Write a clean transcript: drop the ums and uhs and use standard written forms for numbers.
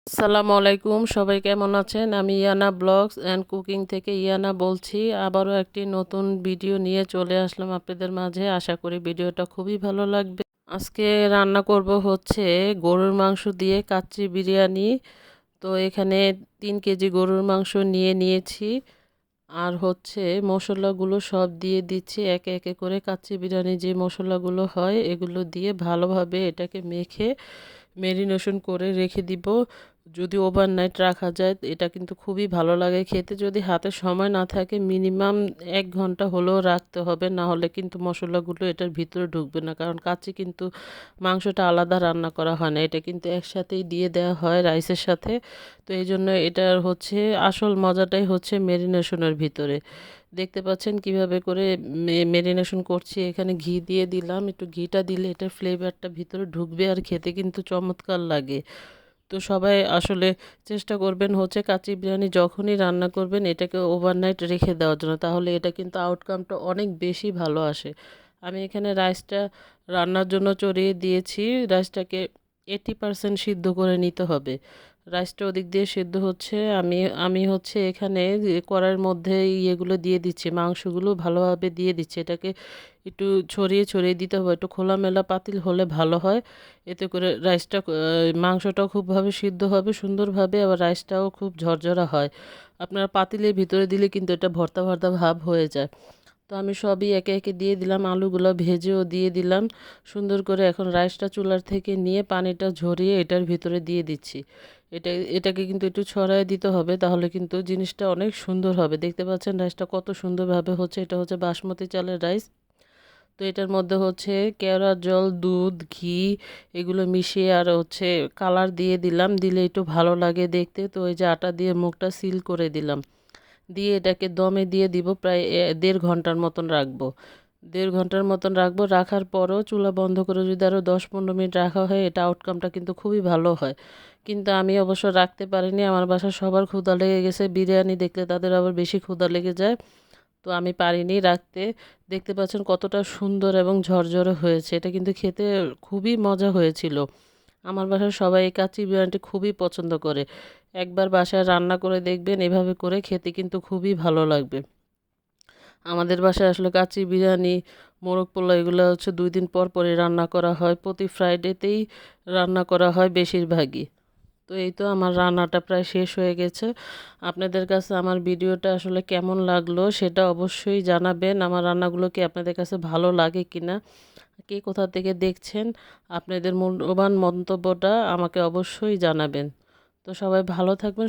আসসালামু আলাইকুম, সবাই কেমন আছেন? আমি ইয়ানা ব্লগস অ্যান্ড কুকিং থেকে ইয়ানা বলছি। আবারও একটি নতুন ভিডিও নিয়ে চলে আসলাম আপনাদের মাঝে। আশা করি ভিডিওটা খুবই ভালো লাগবে। আজকে রান্না করব হচ্ছে গরুর মাংস দিয়ে কাচ্চি বিরিয়ানি। তো এখানে 3 কেজি গরুর মাংস নিয়েছি। আর হচ্ছে মশলাগুলো সব দিয়ে দিচ্ছি একে একে করে। কাচ্চি বিরিয়ানি যে মশলাগুলো হয় এগুলো দিয়ে ভালোভাবে এটাকে মেখে মেরিনেশন করে রেখে দিব। যদি ওভারনাইট রাখা যায় এটা কিন্তু খুবই ভালো লাগে খেতে। যদি হাতে সময় না থাকে মিনিমাম 1 ঘন্টা হলেও রাখতে হবে, না হলে কিন্তু মশলাগুলো এটার ভিতরে ঢুকবে না। কারণ কাচ্চি কিন্তু মাংসটা আলাদা রান্না করা হয় না, এটা কিন্তু একসাথেই দিয়ে দেওয়া হয় রাইসের সাথে। তো এই জন্য এটার হচ্ছে আসল মজাটাই হচ্ছে মেরিনেশনের ভিতরে। দেখতে পাচ্ছেন কিভাবে করে মেরিনেশন করছি। এখানে ঘি দিয়ে দিলাম, একটু ঘিটা দিলে এটার ফ্লেভারটা ভিতরে ঢুকবে আর খেতে কিন্তু চমৎকার লাগে। তো সবাই আসলে চেষ্টা করবেন হচ্ছে কাচ্চি বিরিয়ানি যখনই রান্না করবেন এটাকে ওভারনাইট রেখে দেওয়ার জন্য, তাহলে এটা কিন্তু আউটকামটা অনেক বেশি ভালো আসে। আমি এখানে রাইসটা রান্নার জন্য চড়িয়ে দিয়েছি। রাইসটাকে 80% সিদ্ধ করে নিতে হবে। রাইসটা ওদিক দিয়ে সিদ্ধ হচ্ছে, আমি আমি হচ্ছে এখানে কড়াইয়ের মধ্যে ইয়েগুলো দিয়ে দিচ্ছি, মাংসগুলো ভালোভাবে দিয়ে দিচ্ছি। এটাকে একটু ছড়িয়ে ছড়িয়ে দিতে হবে, একটু খোলামেলা পাতিল হলে ভালো হয়। এতে করে রাইসটা মাংসটাও খুবভাবে সিদ্ধ হবে সুন্দরভাবে, আবার রাইসটাও খুব ঝরঝরা হয়। আপনারা পাতিলের ভিতরে দিলে কিন্তু এটা ভর্তা ভর্তা ভাব হয়ে যায়। তো আমি সবই একে একে দিয়ে দিলাম, আলুগুলো ভেজেও দিয়ে দিলাম সুন্দর করে। এখন রাইসটা চুলার থেকে নিয়ে পানিটা ঝরিয়ে এটার ভিতরে দিয়ে দিচ্ছি। এটাকে কিন্তু একটু ছড়াই দিতে হবে, তাহলে কিন্তু জিনিসটা অনেক সুন্দর হবে। দেখতে পাচ্ছেন রাইসটা কত সুন্দরভাবে হচ্ছে। এটা হচ্ছে বাসমতি চালের রাইস। তো এটার মধ্যে হচ্ছে কেওড়ার জল, দুধ, ঘি এগুলো মিশিয়ে আর হচ্ছে কালার দিয়ে দিলাম, দিলে একটু ভালো লাগে দেখতে। তো এই যে আটা দিয়ে মুখটা সিল করে দিলাম, দিয়ে এটাকে দমে দিয়ে দিব। প্রায় 1.5 ঘন্টার মতন রাখবো। 1.5 ঘন্টার মতন রাখবো। রাখার পরও চুলা বন্ধ করে যদি আরও 10-15 মিনিট রাখা হয় এটা আউটকামটা কিন্তু খুবই ভালো হয়। কিন্তু আমি অবশ্য রাখতে পারিনি, আমার বাসার সবার ক্ষুধা লেগে গেছে। বিরিয়ানি দেখলে তাদের আবার বেশি ক্ষুধা লেগে যায়। তো আমি পারিনি রাখতে। দেখতে পাচ্ছেন কতটা সুন্দর এবং ঝরঝরে হয়েছে। এটা কিন্তু খেতে খুবই মজা হয়েছিল। আমার বাসার সবাই এই কাচ্চি বিরিয়ানিটি খুবই পছন্দ করে। একবার বাসায় রান্না করে দেখবেন, এভাবে করে খেতে কিন্তু খুবই ভালো লাগবে। আমাদের বাসায় আসলে কাচ্চি বিরিয়ানি, মোরগ পোলাও এগুলো হচ্ছে 2 দিন পর পরই রান্না করা হয়। প্রতি ফ্রাইডেতেই রান্না করা হয় বেশিরভাগই। তো এই তো আমার রান্নাটা প্রায় শেষ হয়ে গেছে। আপনাদের কাছে আমার ভিডিওটা আসলে কেমন লাগলো সেটা অবশ্যই জানাবেন। আমার রান্নাগুলো কি আপনাদের কাছে ভালো লাগে কিনা, কে কোথা থেকে দেখছেন, আপনাদের মূল্যবান মন্তব্যটা আমাকে অবশ্যই জানাবেন। তো সবাই ভালো থাকবেন।